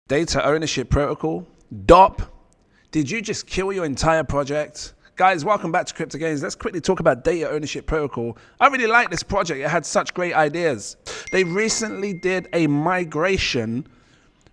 Data ownership protocol, DOP. Did you just kill your entire project? Guys, welcome back to Crypto Games. Let's quickly talk about data ownership protocol. I really like this project. It had such great ideas. They recently did a migration,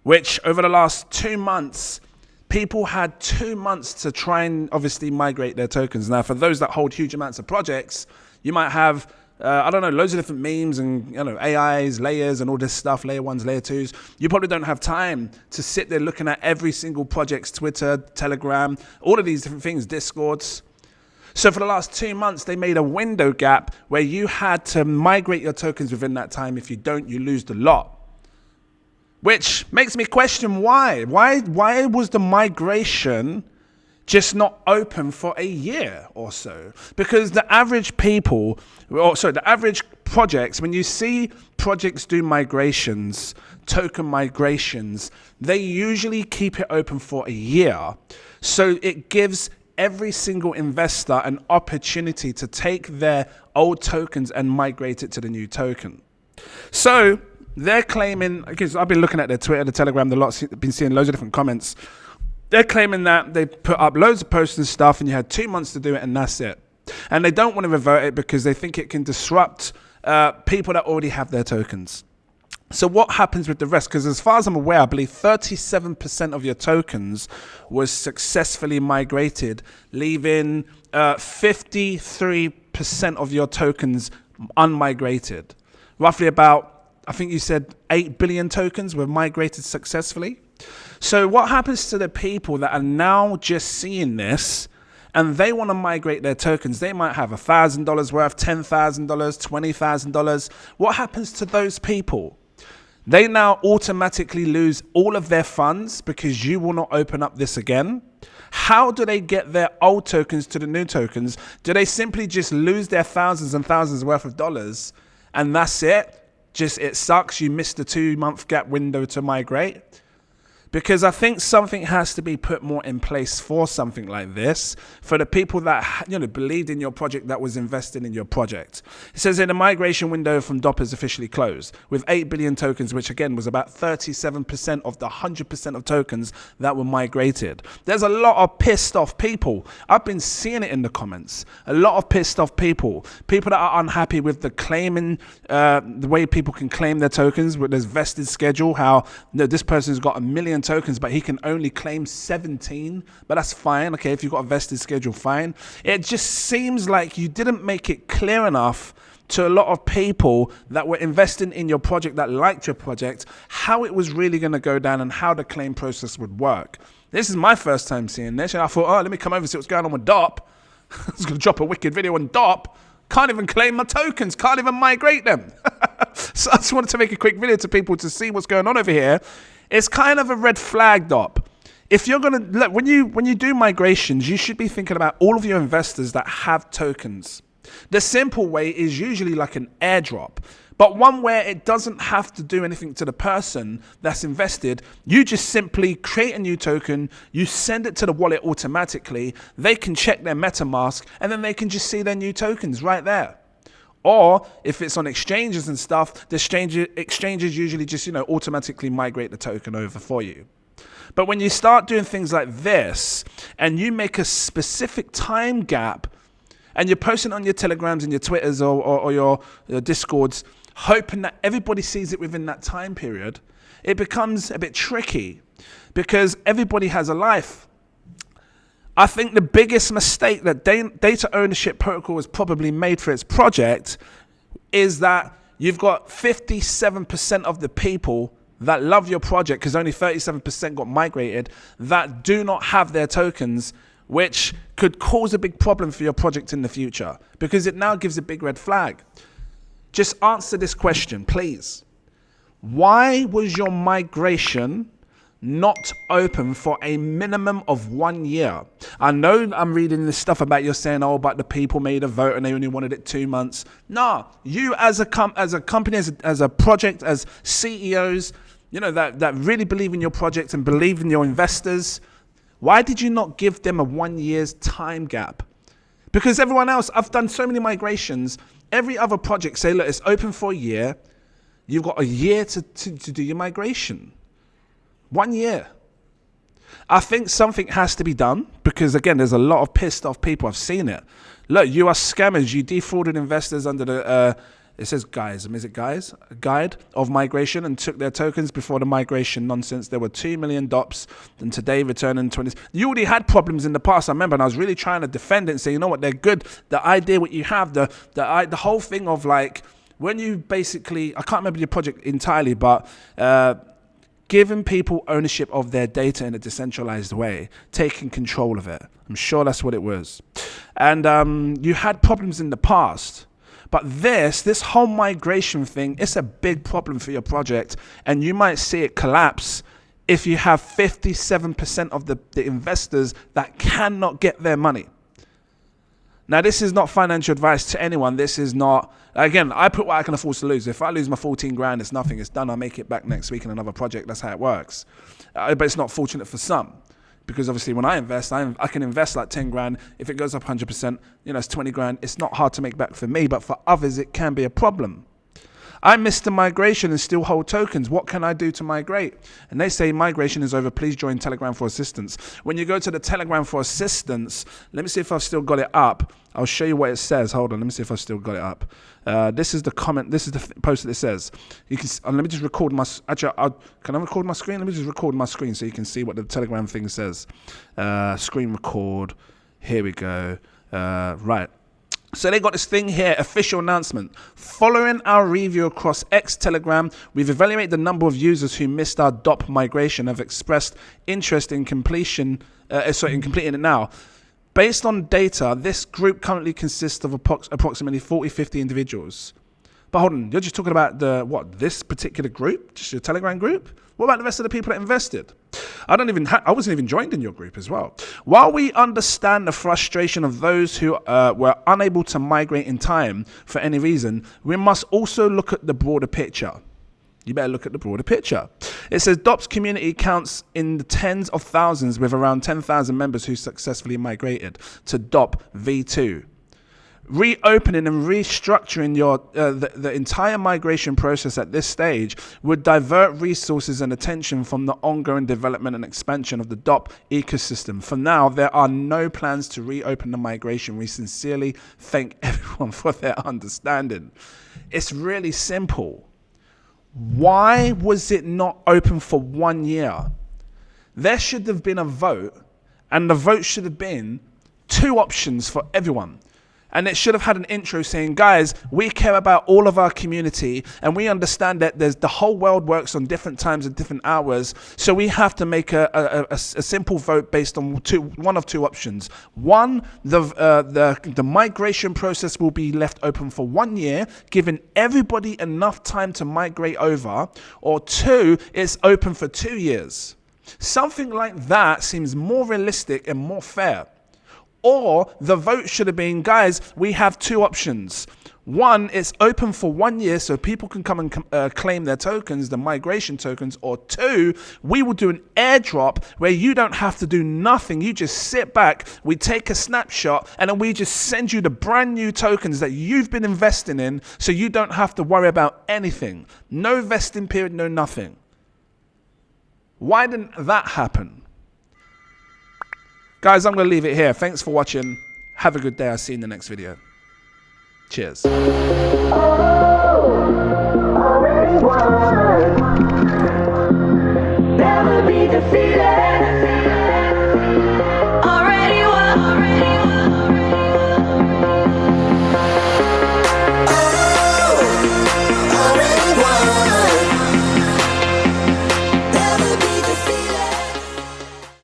which over the last 2 months, people had 2 months to try and obviously migrate their tokens. Now, for those that hold huge amounts of projects, you might have loads of different memes and AIs, layers and all this stuff, layer ones, layer twos. You probably don't have time to sit there looking at every single project's Twitter, Telegram, all of these different things, Discords. So for the last 2 months, they made a window gap where you had to migrate your tokens within that time. If you don't, you lose the lot. Which makes me question why. Why was the migration just not open for a year or so? Because the average the average projects, when you see projects do migrations, token migrations, they usually keep it open for a year. So it gives every single investor an opportunity to take their old tokens and migrate it to the new token. So they're claiming, because I've been looking at their Twitter, the Telegram, been seeing loads of different comments. They're claiming that they put up loads of posts and stuff and you had 2 months to do it and that's it. And they don't want to revert it because they think it can disrupt people that already have their tokens. So what happens with the rest? Because as far as I'm aware, I believe 37% of your tokens was successfully migrated, leaving 53% of your tokens unmigrated. Roughly about, I think you said 8 billion tokens were migrated successfully. So what happens to the people that are now just seeing this and they want to migrate their tokens? They might have $1,000 worth, $10,000, $20,000. What happens to those people? They now automatically lose all of their funds because you will not open up this again. How do they get their old tokens to the new tokens? Do they simply just lose their thousands and thousands worth of dollars and that's it? Just it sucks, you missed the 2 month gap window to migrate? Because I think something has to be put more in place for something like this, for the people that believed in your project, that was invested in your project. It says in the migration window from DOP is officially closed, with 8 billion tokens, which again was about 37% of the 100% of tokens that were migrated. There's a lot of pissed off people. I've been seeing it in the comments. A lot of pissed off people that are unhappy with the claiming, the way people can claim their tokens with this vested schedule, how this person's got 1 million tokens, but he can only claim 17, but that's fine. Okay, if you've got a vested schedule, fine. It just seems like you didn't make it clear enough to a lot of people that were investing in your project, that liked your project, how it was really going to go down and how the claim process would work. This is my first time seeing this, and I thought, let me come over and see what's going on with DOP. I was going to drop a wicked video on DOP. Can't even claim my tokens, can't even migrate them. So I just wanted to make a quick video to people to see what's going on over here. It's kind of a red flag, DOP. If you're going to look, when you do migrations, you should be thinking about all of your investors that have tokens. The simple way is usually like an airdrop, but one where it doesn't have to do anything to the person that's invested. You just simply create a new token, you send it to the wallet automatically, they can check their MetaMask, and then they can just see their new tokens right there. Or if it's on exchanges and stuff, the exchanges usually just, automatically migrate the token over for you. But when you start doing things like this and you make a specific time gap and you're posting on your Telegrams and your Twitters or your Discords, hoping that everybody sees it within that time period, it becomes a bit tricky because everybody has a life. I think the biggest mistake that data ownership protocol has probably made for its project is that you've got 57% of the people that love your project, because only 37% got migrated, that do not have their tokens, which could cause a big problem for your project in the future because it now gives a big red flag. Just answer this question, please. Why was your migration not open for a minimum of 1 year? I know I'm reading this stuff about you're saying, but the people made a vote and they only wanted it 2 months. No, you as a company, as a project, as CEOs, that really believe in your project and believe in your investors, why did you not give them a 1 year's time gap? Because everyone else, I've done so many migrations, every other project say, look, it's open for a year. You've got a year to do your migration. 1 year. I think something has to be done because, again, there's a lot of pissed off people. I've seen it. Look, you are scammers. You defrauded investors under the, it says guys, is it guys? Guide of migration and took their tokens before the migration nonsense. There were 2 million DOPs and today returning 20. You already had problems in the past, I remember, and I was really trying to defend it and say, you know what, they're good. The idea what you have, the whole thing of like, when you basically, I can't remember your project entirely, but giving people ownership of their data in a decentralized way, taking control of it. I'm sure that's what it was. And you had problems in the past. But this whole migration thing, it's a big problem for your project, and you might see it collapse if you have 57% of the investors that cannot get their money. Now, this is not financial advice to anyone. This is not, again, I put what I can afford to lose. If I lose my 14 grand, it's nothing. It's done. I'll make it back next week in another project. That's how it works. But it's not fortunate for some. Because obviously when I invest, I can invest like 10 grand. If it goes up 100%, it's 20 grand. It's not hard to make back for me, but for others, it can be a problem. I missed the migration and still hold tokens. What can I do to migrate? And they say migration is over. Please join Telegram for assistance. When you go to the Telegram for assistance, let me see if I've still got it up. I'll show you what it says. Hold on. Let me see if I've still got it up. This is the comment. This is the post that it says. You can. Let me just record my. Actually, can I record my screen? Let me just record my screen so you can see what the Telegram thing says. Screen record. Here we go. Right. So they got this thing here, official announcement. Following our review across X Telegram, we've evaluated the number of users who missed our DOP migration and have expressed interest in completing it now. Based on data, this group currently consists of approximately 40-50 individuals. But hold on, you're just talking about this particular group? Just your Telegram group? What about the rest of the people that invested? I wasn't even joined in your group as well. While we understand the frustration of those who were unable to migrate in time for any reason, we must also look at the broader picture. You better look at the broader picture. It says DOP's community counts in the tens of thousands with around 10,000 members who successfully migrated to DOP V2. Reopening and restructuring the entire migration process at this stage would divert resources and attention from the ongoing development and expansion of the DOP ecosystem. For now, there are no plans to reopen the migration. We sincerely thank everyone for their understanding. It's really simple. Why was it not open for 1 year? There should have been a vote, and the vote should have been 2 options for everyone. And it should have had an intro saying, guys, we care about all of our community and we understand that the whole world works on different times and different hours. So we have to make a simple vote based on one of 2 options. One, the migration process will be left open for 1 year, giving everybody enough time to migrate over. Or 2, it's open for 2 years. Something like that seems more realistic and more fair. Or the vote should have been, guys, we have 2 options. One, it's open for 1 year so people can come and claim their tokens, the migration tokens. Or 2, we will do an airdrop where you don't have to do nothing. You just sit back, we take a snapshot, and then we just send you the brand new tokens that you've been investing in so you don't have to worry about anything. No vesting period, no nothing. Why didn't that happen? Guys, I'm going to leave it here. Thanks for watching. Have a good day. I'll see you in the next video. Cheers. Never be defeated.